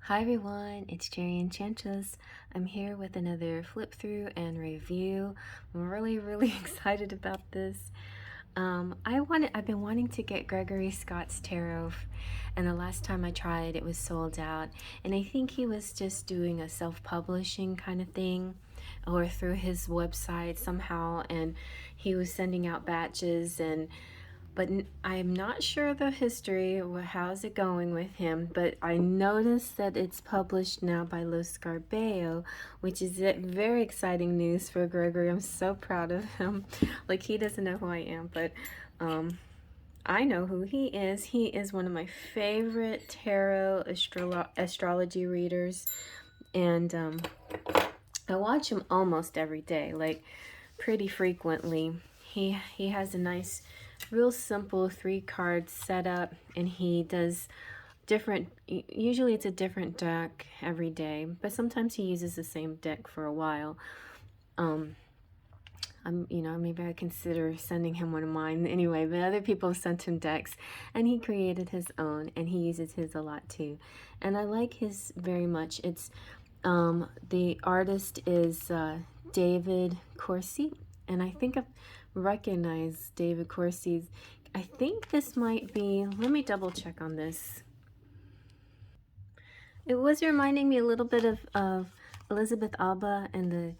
Hi everyone, it's Jerry Enchantress. I'm here with another flip through and review. I'm really excited about this. I've been wanting to get Gregory Scott's tarot, and the last time I tried, it was sold out. And I think he was just doing a self-publishing kind of thing, or through his website somehow, and he was sending out batches but I'm not sure the history. How's it going with him? But I noticed that it's published now by Scarabeo, which is very exciting news for Gregory. I'm so proud of him. Like, he doesn't know who I am, but I know who he is. He is one of my favorite tarot astrology readers, and I watch him almost every day, like pretty frequently. He has a nice, real simple 3-card setup, and he does different, usually it's a different deck every day, but sometimes he uses the same deck for a while. Maybe I consider sending him one of mine anyway, but other people have sent him decks, and he created his own, and he uses his a lot too. And I like his very much. It's the artist is Davide Corsi, and I think I've recognized Davide Corsi's. I think this might be, let me double check on this. It was reminding me a little bit of Elizabeth Alba and the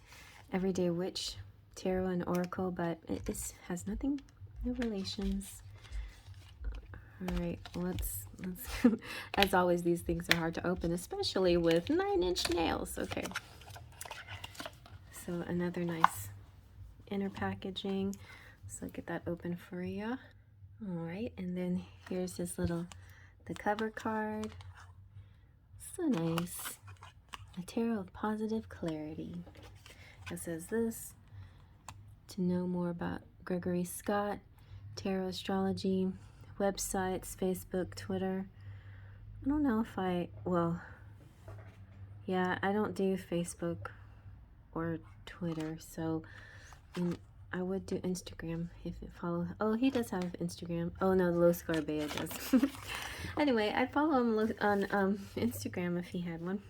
Everyday Witch Tarot and Oracle, but this has no relations. All right, let's as always, these things are hard to open, especially with 9-inch nails. Okay, so another nice inner packaging. So get that open for you. All right, and then here's this the cover card. So nice. A tarot of positive clarity. It says this: to know more about Gregory Scott, tarot astrology, websites, Facebook, Twitter. I don't know if I don't do Facebook or Twitter, so I would do Instagram if it follow. Oh, he does have Instagram. Oh no, Scarabeo does. Anyway, I'd follow him on Instagram if he had one.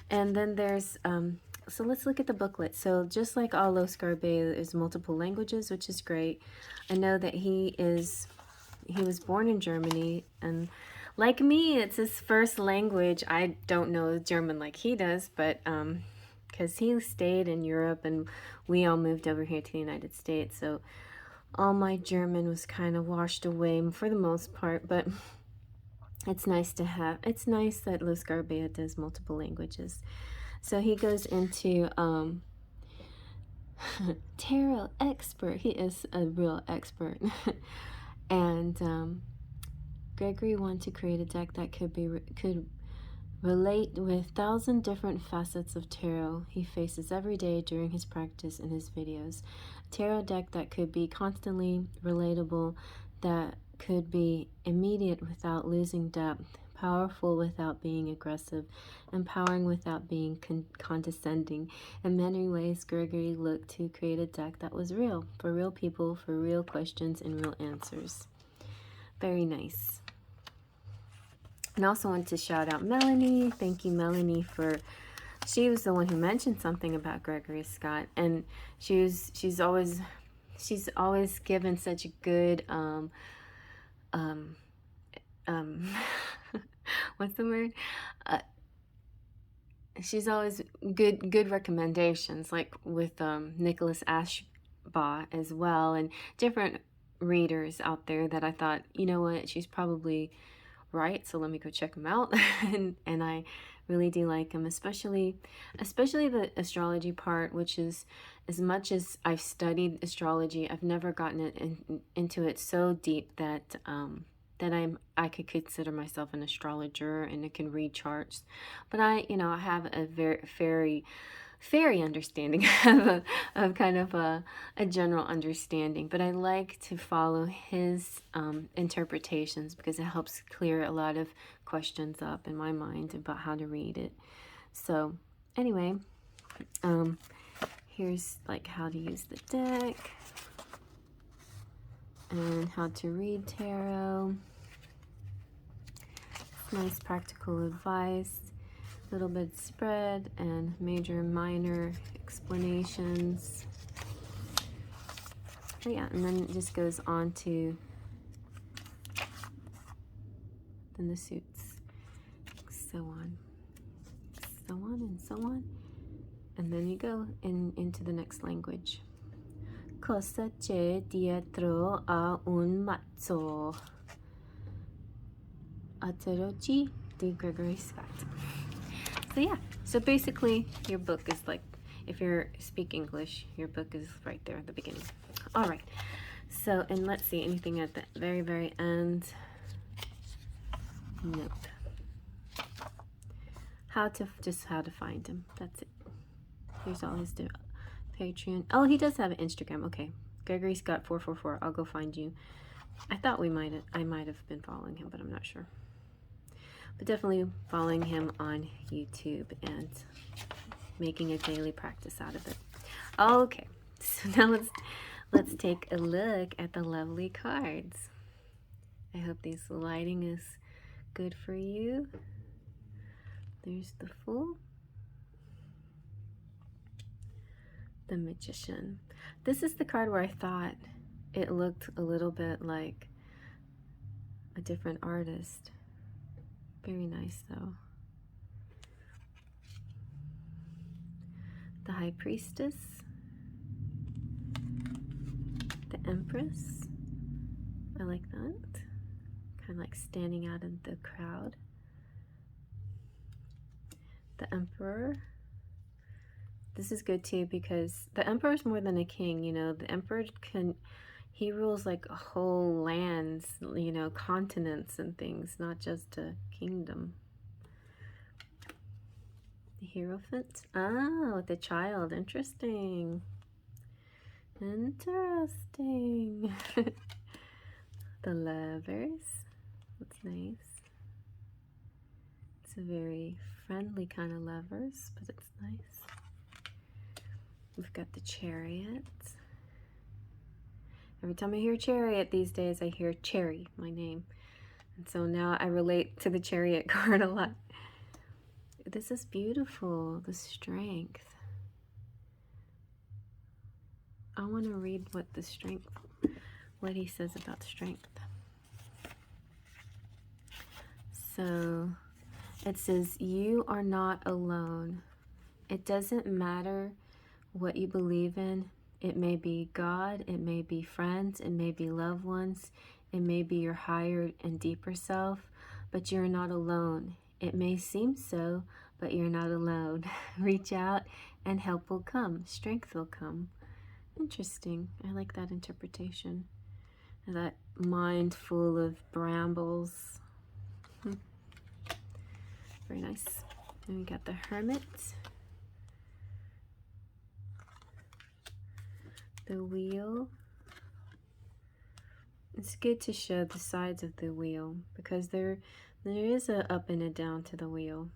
And then there's so let's look at the booklet. So just like all Scarabeo, there's multiple languages, which is great. I know that he was born in Germany, and like me, it's his first language. I don't know German like he does, but because he stayed in Europe and we all moved over here to the United States, so all my German was kind of washed away for the most part. But it's nice to have. It's nice that Scarabeo does multiple languages. So he goes into tarot expert. He is a real expert. And Gregory wanted to create a deck that could relate with 1,000 different facets of tarot he faces every day during his practice and his videos. A tarot deck that could be constantly relatable, that could be immediate without losing depth, powerful without being aggressive, empowering without being condescending. In many ways, Gregory looked to create a deck that was real, for real people, for real questions and real answers. Very nice. And I also wanted to shout out Melanie. Thank you, Melanie, she was the one who mentioned something about Gregory Scott, and she's always given such a good what's the word? She's always good recommendations, like with Nicholas Ashbaugh as well, and different readers out there that I thought, you know what, she's probably right, so let me go check him out. and I really do like him, especially the astrology part, which is, as much as I've studied astrology, I've never gotten into it so deep that I could consider myself an astrologer and I can read charts. But I have a very understanding of kind of a general understanding, but I like to follow his interpretations because it helps clear a lot of questions up in my mind about how to read it. So anyway, here's like how to use the deck and how to read tarot. Nice practical advice. little bit spread and major and minor explanations. Oh yeah, and then it just goes on to then the suits, so on, so on, and so on. And then you go into the next language. Cosa c'è dietro a un mazzo? A Tarot di Gregory Scott. So yeah, so basically your book is like, if you speak English, your book is right there at the beginning. All right, so, and let's see, anything at the very, very end? Nope. How to find him, that's it. Here's all his Patron. Oh, he does have an Instagram. Okay, Gregory Scott 444. I'll go find you. I thought I might have been following him, but I'm not sure. But definitely following him on YouTube and making a daily practice out of it. Okay, so now let's take a look at the lovely cards. I hope this lighting is good for you. There's the Fool. The Magician. This is the card where I thought it looked a little bit like a different artist. Very nice though. The High Priestess. The Empress. I like that. Kind of like standing out in the crowd. The Emperor. This is good too because the Emperor is more than a king, you know. The Emperor he rules like whole lands, you know, continents and things, not just a kingdom. The Hierophant. Oh, the Child. Interesting. Interesting. The Lovers. That's nice. It's a very friendly kind of lovers, but it's nice. We've got the Chariot. Every time I hear Chariot these days, I hear Cherry, my name. And so now I relate to the Chariot card a lot. This is beautiful, the Strength. I want to read what he says about strength. So it says, you are not alone. It doesn't matter what you believe in. It may be God, it may be friends, it may be loved ones, it may be your higher and deeper self, but you're not alone. It may seem so, but you're not alone. Reach out and help will come. Strength will come. Interesting. I like that interpretation. That mind full of brambles. Very nice. And we got the Hermit. The Wheel. It's good to show the sides of the wheel because there is a up and a down to the wheel.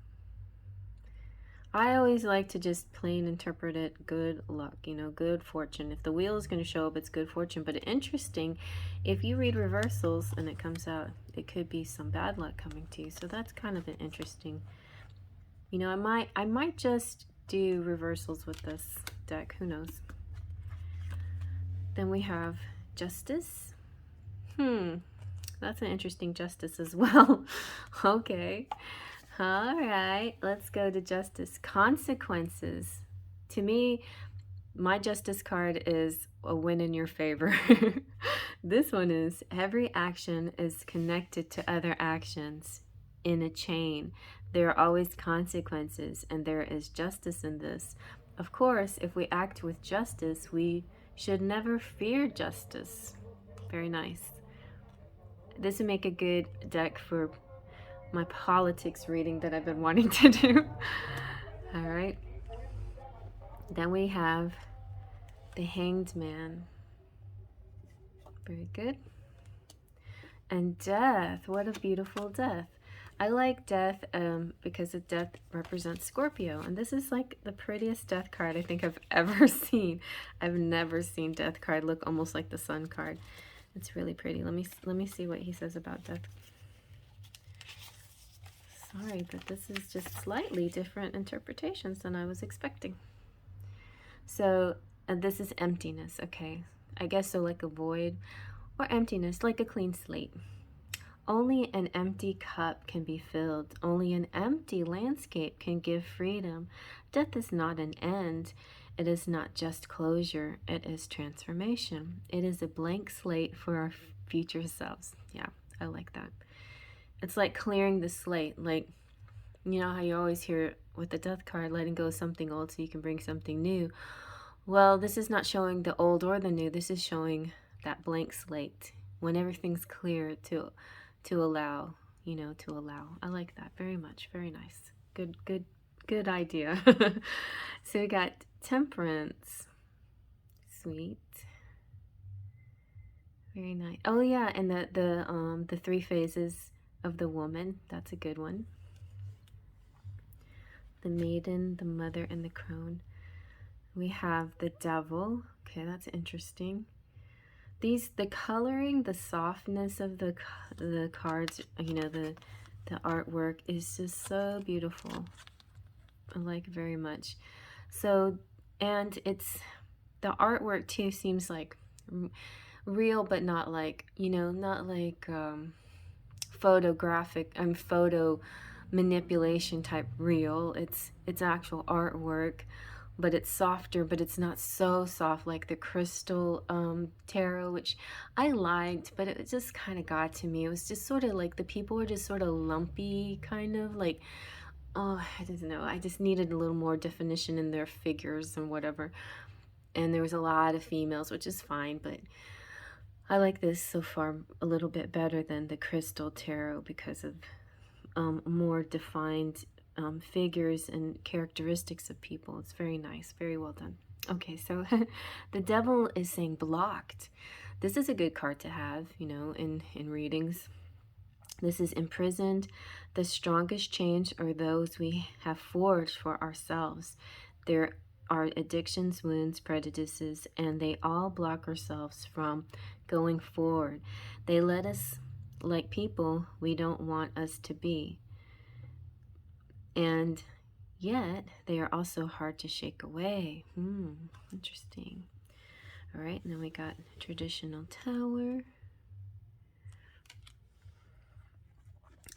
I always like to just plain interpret it good luck, you know, good fortune. If the wheel is going to show up, it's good fortune. But interesting, if you read reversals and it comes out, it could be some bad luck coming to you. So that's kind of an interesting, you know, I might just do reversals with this deck. Who knows? Then we have Justice. That's an interesting Justice as well. Okay. All right, let's go to Justice. Consequences. To me, my Justice card is a win in your favor. This one is, every action is connected to other actions in a chain. There are always consequences, and there is justice in this. Of course, if we act with justice, we should never fear justice. Very nice. This would make a good deck for my politics reading that I've been wanting to do. All right. Then we have the Hanged Man. Very good. And Death. What a beautiful death. I like Death because the death represents Scorpio. And this is like the prettiest death card I think I've ever seen. I've never seen Death card look almost like the Sun card. It's really pretty. Let me see what he says about Death. Sorry, but this is just slightly different interpretations than I was expecting. So this is emptiness, okay? I guess so, like a void or emptiness, like a clean slate. Only an empty cup can be filled. Only an empty landscape can give freedom. Death is not an end. It is not just closure. It is transformation. It is a blank slate for our future selves. Yeah, I like that. It's like clearing the slate. Like, you know how you always hear with the death card, letting go of something old so you can bring something new. Well, this is not showing the old or the new. This is showing that blank slate when everything's clear to allow, you know, to allow. I like that very much. Very nice. Good idea. So we got temperance. Sweet. Very nice. Oh yeah, and the 3 phases of the woman. That's a good one. The maiden, the mother, and the crone. We have the devil. Okay, that's interesting. The coloring, the softness of the cards, you know, the artwork is just so beautiful. I like it very much. So, and it's the artwork too seems like real, but not like, you know, not like photographic photo manipulation type real. It's actual artwork, but it's softer, but it's not so soft like the crystal tarot, which I liked, but it just kind of got to me. It was just sort of like the people were just sort of lumpy, kind of like, oh, I don't know. I just needed a little more definition in their figures and whatever. And there was a lot of females, which is fine, but I like this so far a little bit better than the crystal tarot because of more defined figures and characteristics of people. It's very nice, very well done. Okay, so the devil is saying blocked. This is a good card to have, you know, in readings. This is imprisoned. The strongest chains are those we have forged for ourselves. There are addictions, wounds, prejudices, and they all block ourselves from going forward. They let us like people we don't want us to be. And yet, they are also hard to shake away. Interesting. All right, and then we got traditional tower.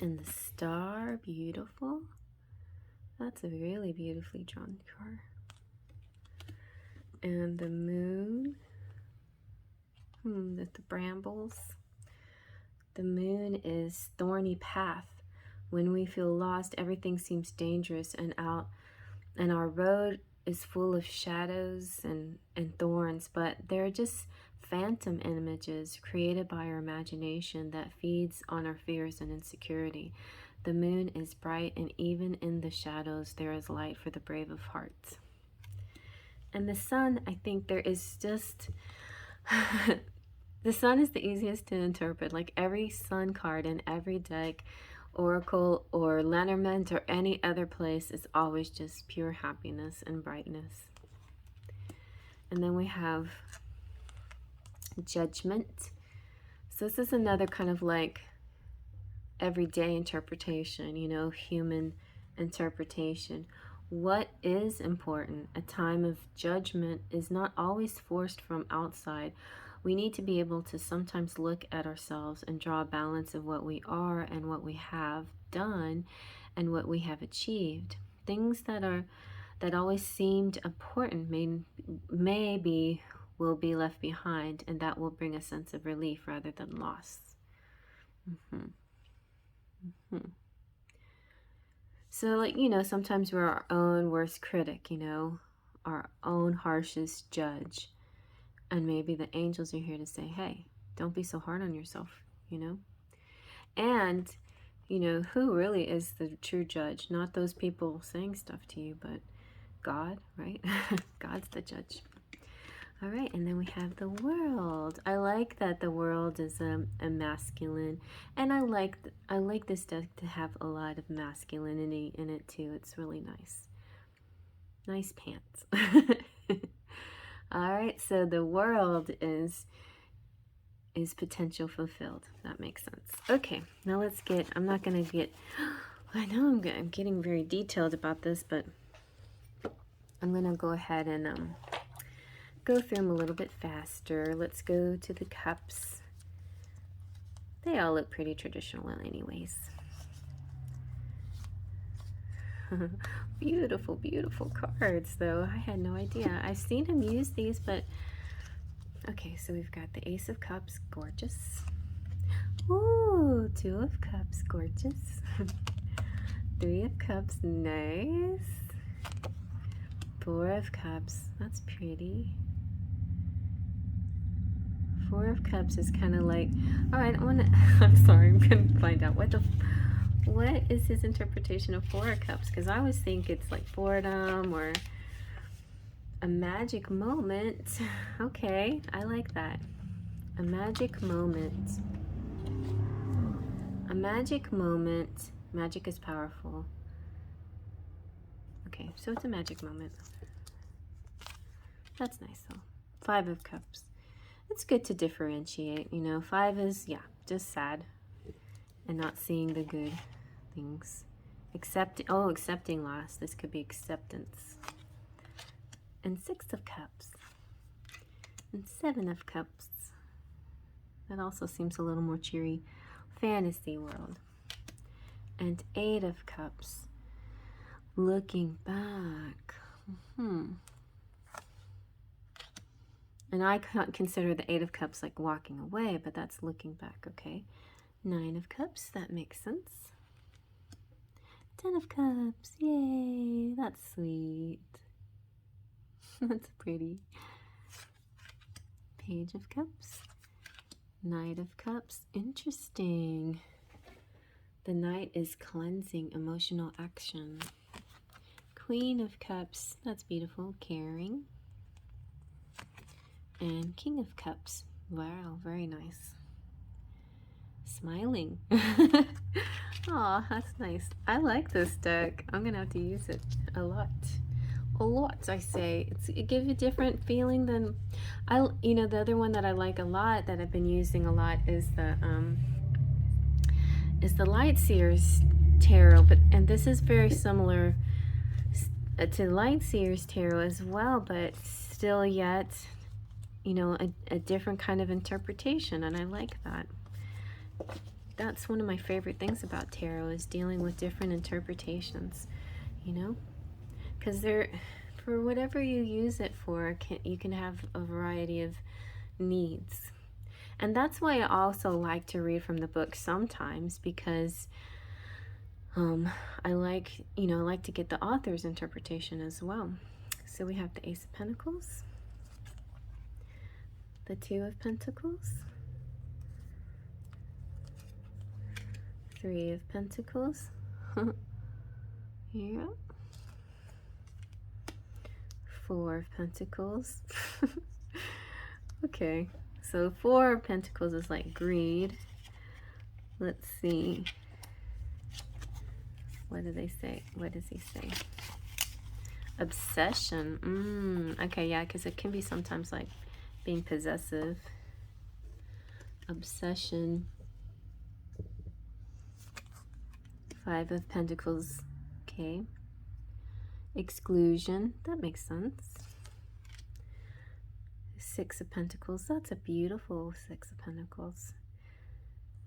And the star, beautiful. That's a really beautifully drawn card. And the moon. The brambles. The moon is thorny path. When we feel lost, everything seems dangerous and our road is full of shadows and thorns, but they're just phantom images created by our imagination that feeds on our fears and insecurity. The moon is bright, and even in the shadows, there is light for the brave of heart. And the sun, I think there is just... the sun is the easiest to interpret. Like every sun card in every deck, oracle or Lenormand or any other place is always just pure happiness and brightness. And then we have judgment. So this is another kind of like everyday interpretation, you know, human interpretation. What is important? A time of judgment is not always forced from outside. We need to be able to sometimes look at ourselves and draw a balance of what we are and what we have done and what we have achieved. Things that always seemed important maybe will be left behind, and that will bring a sense of relief rather than loss. So, like, you know, sometimes we're our own worst critic, you know, our own harshest judge. And maybe the angels are here to say, hey, don't be so hard on yourself, you know? And, you know, who really is the true judge? Not those people saying stuff to you, but God, right? God's the judge. All right, and then we have the world. I like that the world is a masculine, and I like this deck to have a lot of masculinity in it too. It's really nice. Nice pants. All right, so the world is potential fulfilled. That makes sense. Okay, now let's get, I'm not going to get, I know I'm getting very detailed about this, but I'm going to go ahead and go through them a little bit faster. Let's go to the cups. They all look pretty traditional anyways. Beautiful, beautiful cards, though. I had no idea. I've seen him use these, but... Okay, so we've got the Ace of Cups, gorgeous. Ooh, Two of Cups, gorgeous. Three of Cups, nice. Four of Cups, that's pretty. Four of Cups is kind of like... Alright, I'm sorry, I'm going to find out what is his interpretation of Four of Cups? Because I always think it's like boredom or a magic moment. Okay, I like that. A magic moment. A magic moment. Magic is powerful. Okay, so it's a magic moment. That's nice though. Five of Cups. It's good to differentiate, you know. Five is, yeah, just sad. And not seeing the good things. Accepting loss. This could be acceptance. And Six of Cups. And Seven of Cups. That also seems a little more cheery. Fantasy world. And Eight of Cups. Looking back. And I can't consider the Eight of Cups like walking away, but that's looking back, okay? Nine of Cups, that makes sense. 10 of Cups, yay, that's sweet. That's pretty. Page of Cups, Knight of Cups, interesting. The Knight is cleansing, emotional action. Queen of Cups, that's beautiful, caring. And King of Cups, wow, very nice. Smiling. Aw, that's nice. I like this deck. I'm gonna have to use it a lot. A lot, I say. It gives a different feeling than the other one that I like a lot, that I've been using a lot, is the Lightseer's Tarot. And this is very similar to Lightseer's Tarot as well, but still yet, you know, a different kind of interpretation, and I like that. That's one of my favorite things about tarot, is dealing with different interpretations, you know, because for whatever you use it for, you can have a variety of needs. And that's why I also like to read from the book sometimes, because I like to get the author's interpretation as well. So we have the Ace of Pentacles, the Two of Pentacles, Three of Pentacles, yeah, Four of Pentacles. Okay, so Four of Pentacles is like greed. Let's see. What do they say? What does he say? Obsession. Okay, yeah, because it can be sometimes like being possessive. Obsession. Five of Pentacles. Okay. Exclusion. That makes sense. Six of Pentacles. That's a beautiful Six of Pentacles.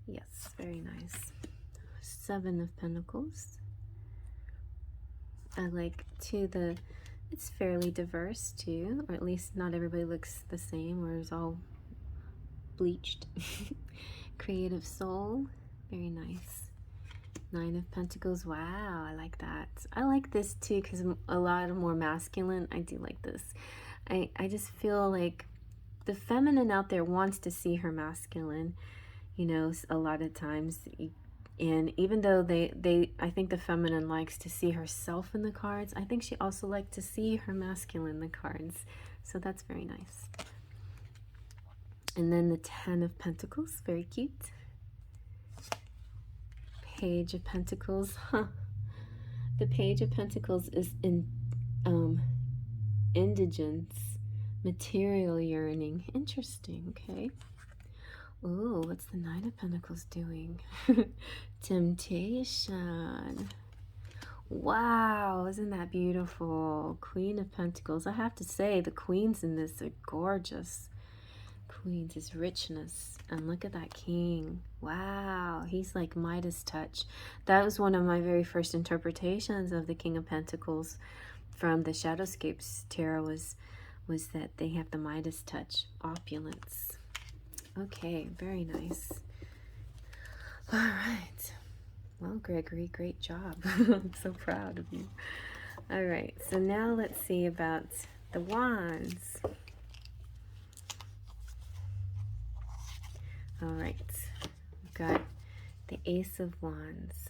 Yes, very nice. Seven of Pentacles. I like too it's fairly diverse too, or at least not everybody looks the same or is all bleached. Creative soul. Very nice. Nine of Pentacles. Wow, I like that. I like this too because I'm a lot more masculine. I do like this. I just feel like the feminine out there wants to see her masculine, you know, a lot of times. And even though I think the feminine likes to see herself in the cards, I think she also likes to see her masculine in the cards. So that's very nice. And then the Ten of Pentacles, very cute. Page of Pentacles, The Page of Pentacles is indigence, material yearning. Interesting, okay. Ooh, what's the Nine of Pentacles doing? Temptation. Wow, isn't that beautiful? Queen of Pentacles. I have to say, the queens in this are gorgeous. Queens is richness. And look at that king. Wow, he's like Midas touch. That was one of my very first interpretations of the King of Pentacles from the Shadowscapes Tarot was that they have the Midas touch. Opulence. Okay, very nice. All right. Well, Gregory, great job. I'm so proud of you. All right, so now let's see about the wands. All right, we've got the Ace of Wands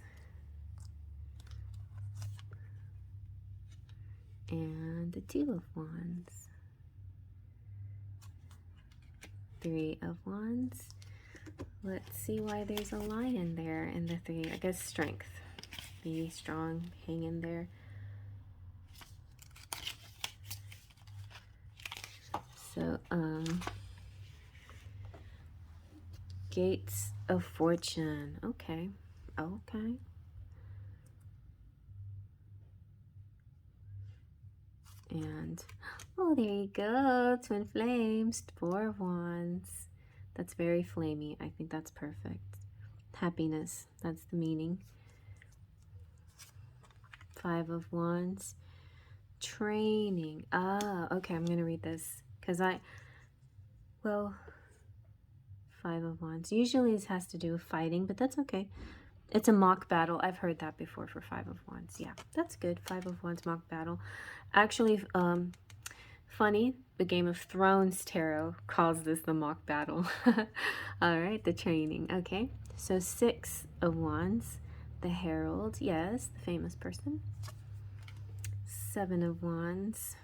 and the Two of Wands, Three of Wands. Let's see why there's a lion there in the three. I guess strength. Be strong, hang in there. So, Gates of Fortune. Okay. Okay. And, oh, there you go. Twin Flames. Four of Wands. That's very flamey. I think that's perfect. Happiness. That's the meaning. Five of Wands. Training. Ah, okay. I'm going to read this. Because well, Five of Wands. Usually this has to do with fighting, but that's okay. It's a mock battle. I've heard that before for Five of Wands. Yeah, that's good. Five of Wands mock battle. Actually, funny, the Game of Thrones tarot calls this the mock battle. All right, the training. Okay, so Six of Wands, the Herald. Yes, the famous person. Seven of Wands,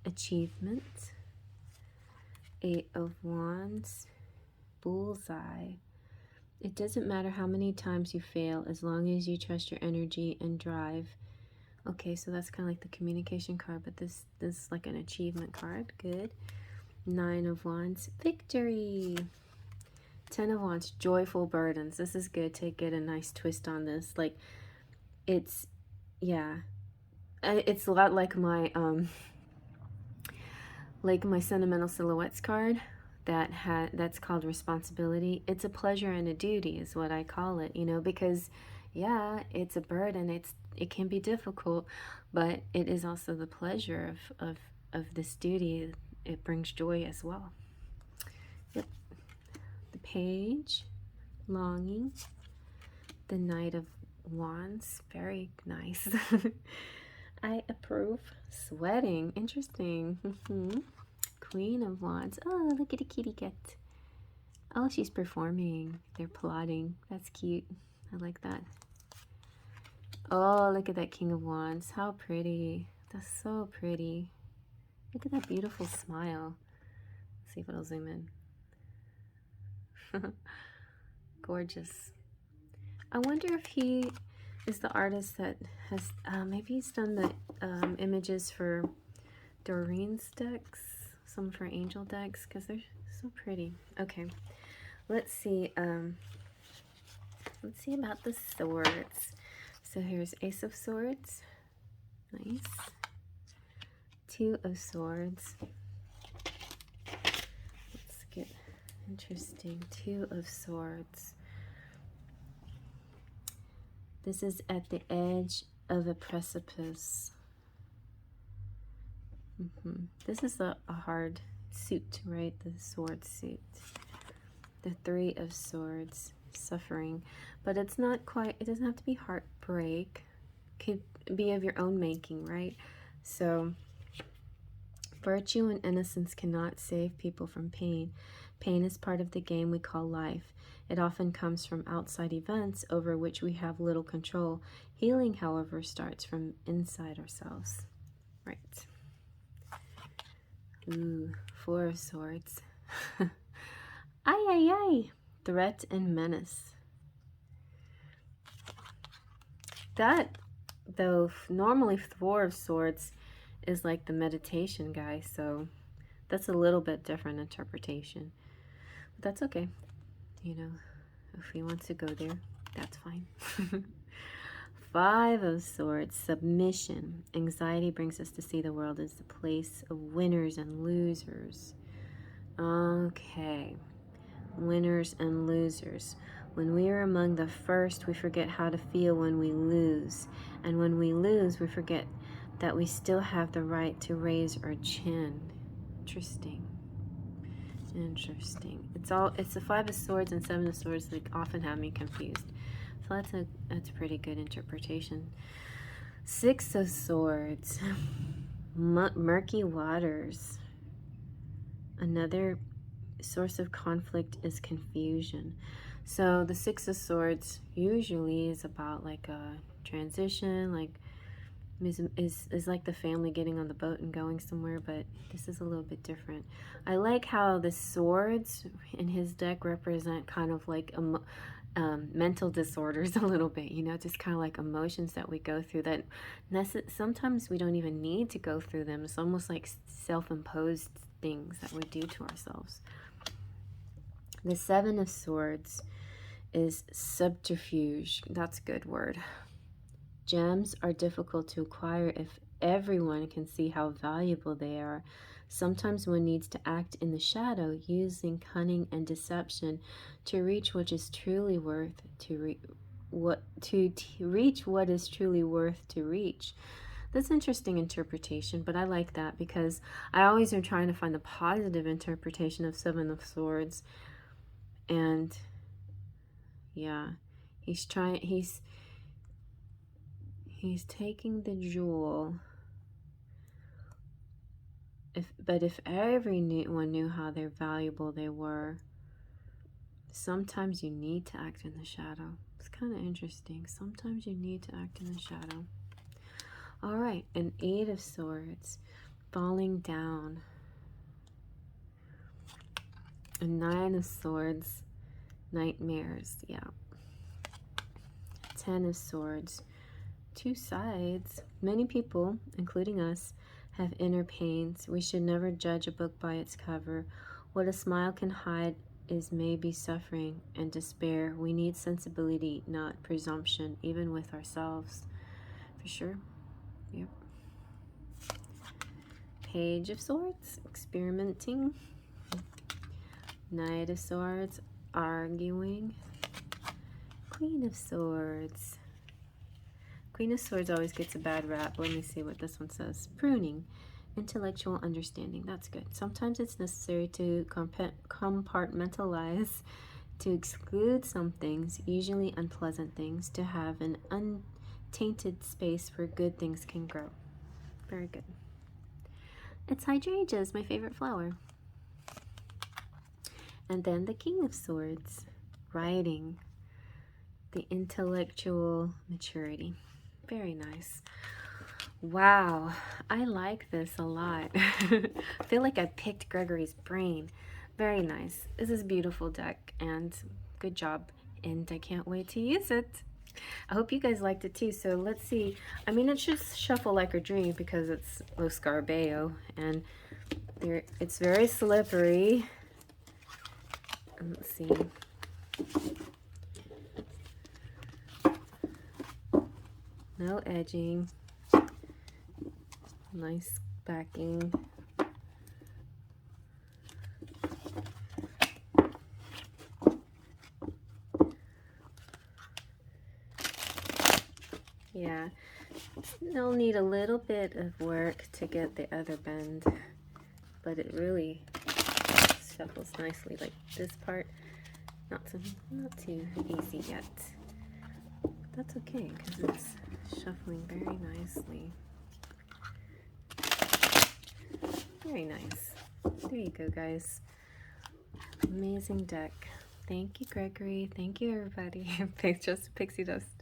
achievement. Eight of Wands, bullseye. It doesn't matter how many times you fail as long as you trust your energy and drive. Okay, so that's kind of like the communication card, but this is like an achievement card. Good. Nine of Wands, victory. 10 of Wands, joyful burdens. This is good to get a nice twist on this. Like, it's, yeah, it's a lot like my sentimental silhouettes card that's called responsibility. It's a pleasure and a duty is what I call it, you know, because yeah, it's a burden, it can be difficult, but it is also the pleasure of this duty. It brings joy as well. Yep. The Page, longing. The Knight of Wands, very nice. I approve. Sweating, interesting. Queen of Wands. Oh, look at the kitty cat. Oh, she's performing. They're plotting. That's cute. I like that. Oh, look at that King of Wands. How pretty. That's so pretty. Look at that beautiful smile. Let's see if it'll zoom in. Gorgeous. I wonder if he is the artist that has, maybe he's done the images for Doreen's decks. Some for angel decks, because they're so pretty. Okay, let's see about the swords. So here's Ace of Swords, nice. Two of Swords. Let's get interesting. Two of Swords. This is at the edge of a precipice. This is a hard suit, right? The sword suit. The Three of Swords, suffering. But it's not quite, it doesn't have to be heartbreak. It could be of your own making, right? So, virtue and innocence cannot save people from pain. Pain is part of the game we call life. It often comes from outside events over which we have little control. Healing, however, starts from inside ourselves. Right. Ooh, Four of Swords. Ay, ay, ay. Threat and menace. That, though, normally Four of Swords is like the meditation guy, so that's a little bit different interpretation. But that's okay. you know, if he wants to go there, that's fine. Five of Swords, submission. Anxiety brings us to see the world as the place of winners and losers. Okay, winners and losers. When we are among the first, we forget how to feel when we lose. And when we lose, we forget that we still have the right to raise our chin. Interesting. Interesting. It's the Five of Swords and Seven of Swords that often have me confused. So that's a pretty good interpretation. Six of Swords. Murky waters. Another source of conflict is confusion. So the Six of Swords usually is about like a transition, like is like the family getting on the boat and going somewhere, but this is a little bit different. I like how the swords in his deck represent kind of like mental disorders a little bit, you know, just kind of like emotions that we go through that sometimes we don't even need to go through them. It's almost like self-imposed things that we do to ourselves. The Seven of Swords is subterfuge. That's a good word. Gems are difficult to acquire if everyone can see how valuable they are. Sometimes one needs to act in the shadow, using cunning and deception to reach what is truly worth reach what is truly worth to reach. That's an interesting interpretation, but I like that because I always am trying to find the positive interpretation of Seven of Swords. And yeah, he's taking the jewel. But if everyone knew how valuable they were, sometimes you need to act in the shadow. It's kind of interesting. Sometimes you need to act in the shadow. All right, an Eight of Swords, falling down. A Nine of Swords, nightmares. Yeah. 10 of Swords, two sides. Many people, including us, have inner pains. We should never judge a book by its cover. What a smile can hide is maybe suffering and despair. We need sensibility, not presumption, even with ourselves. For sure. Yep. Page of Swords, experimenting. Knight of Swords, arguing. Queen of Swords. Queen of Swords always gets a bad rap. Let me see what this one says. Pruning. Intellectual understanding. That's good. Sometimes it's necessary to compartmentalize, to exclude some things, usually unpleasant things, to have an untainted space where good things can grow. Very good. It's hydrangeas, my favorite flower. And then the King of Swords, writing, the intellectual maturity. Very nice. Wow, I like this a lot. I feel like I picked Gregory's brain. Very nice. This is a beautiful deck and good job. And I can't wait to use it. I hope you guys liked it too. So let's see. I mean, it's just shuffle like a dream because it's Scarabeo and it's very slippery. And let's see. No edging. Nice backing. Yeah, they'll need a little bit of work to get the other bend, but it really shuffles nicely. Like this part, not too easy yet. That's okay because it's shuffling very nicely. Very nice. There you go, guys. Amazing deck. Thank you, Gregory. Thank you, everybody. Thanks, just Pixie Dust.